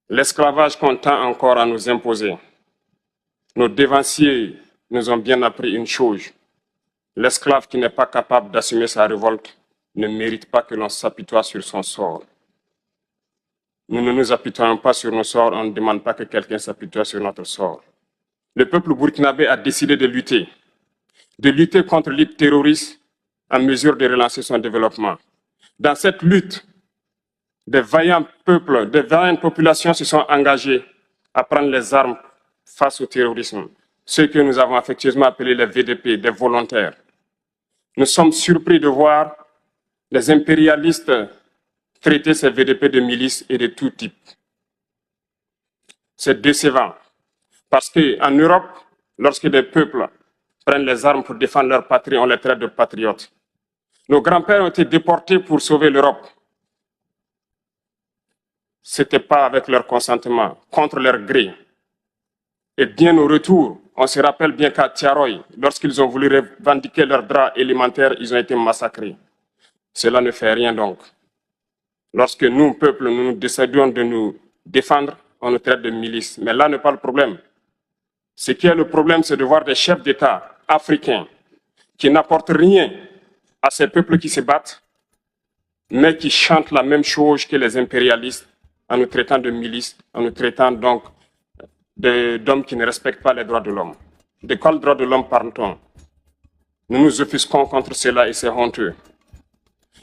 L'esclavage qu'on tend encore à nous imposer. Nos dévanciers nous ont bien appris une chose. L'esclave qui n'est pas capable d'assumer sa révolte ne mérite pas que l'on s'apitoie sur son sort. Nous ne nous apitoyons pas sur nos sorts, on ne demande pas que quelqu'un s'apitoie sur notre sort. Le peuple burkinabé a décidé de lutter contre le terrorisme en mesure de relancer son développement. Dans cette lutte, des vaillants peuples, des vaillantes populations se sont engagées à prendre les armes face au terrorisme, ceux que nous avons affectueusement appelés les VDP, des volontaires. Nous sommes surpris de voir les impérialistes traiter ces VDP de milices et de tout type. C'est décevant, parce qu'en Europe, lorsque des peuples prennent les armes pour défendre leur patrie, on les traite de patriotes. Nos grands-pères ont été déportés pour sauver l'Europe. Ce n'était pas avec leur consentement, contre leur gré. Et bien au retour, on se rappelle bien qu'à Tiaroy, lorsqu'ils ont voulu revendiquer leurs droits élémentaires, ils ont été massacrés. Cela ne fait rien donc. Lorsque nous, peuple, nous décidons de nous défendre, on nous traite de milices. Mais là n'est pas le problème. Ce qui est le problème, c'est de voir des chefs d'État africains qui n'apportent rien à ces peuples qui se battent, mais qui chantent la même chose que les impérialistes en nous traitant de milices, en nous traitant donc d'hommes qui ne respectent pas les droits de l'homme. De quels droits de l'homme parle-t-on? Nous nous offusquons contre cela et c'est honteux.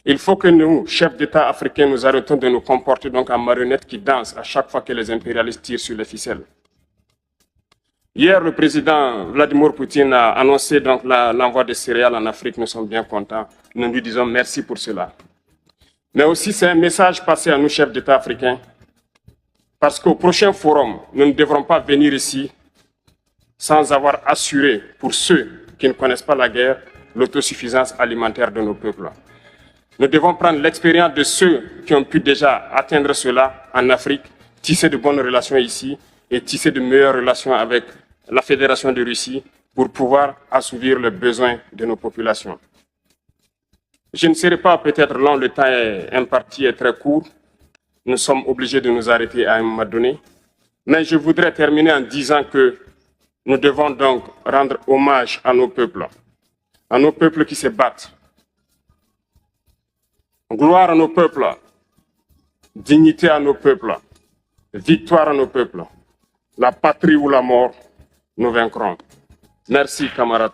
Il faut que nous, chefs d'État africains, nous arrêtons de nous comporter donc en marionnettes qui dansent à chaque fois que les impérialistes tirent sur les ficelles. Hier, le président Vladimir Poutine a annoncé donc l'envoi de céréales en Afrique. Nous sommes bien contents. Nous lui disons merci pour cela. Mais aussi, c'est un message passé à nous, chefs d'État africains, parce qu'au prochain forum, nous ne devrons pas venir ici sans avoir assuré, pour ceux qui ne connaissent pas la guerre, l'autosuffisance alimentaire de nos peuples. Nous devons prendre l'expérience de ceux qui ont pu déjà atteindre cela en Afrique, tisser de bonnes relations ici et tisser de meilleures relations avec la Fédération de Russie pour pouvoir assouvir les besoins de nos populations. Je ne serai pas peut-être long, le temps est imparti et très court. Nous sommes obligés de nous arrêter à un moment donné. Mais je voudrais terminer en disant que nous devons donc rendre hommage à nos peuples qui se battent. Gloire à nos peuples, dignité à nos peuples, victoire à nos peuples. La patrie ou la mort, nous vaincrons. Merci, camarades.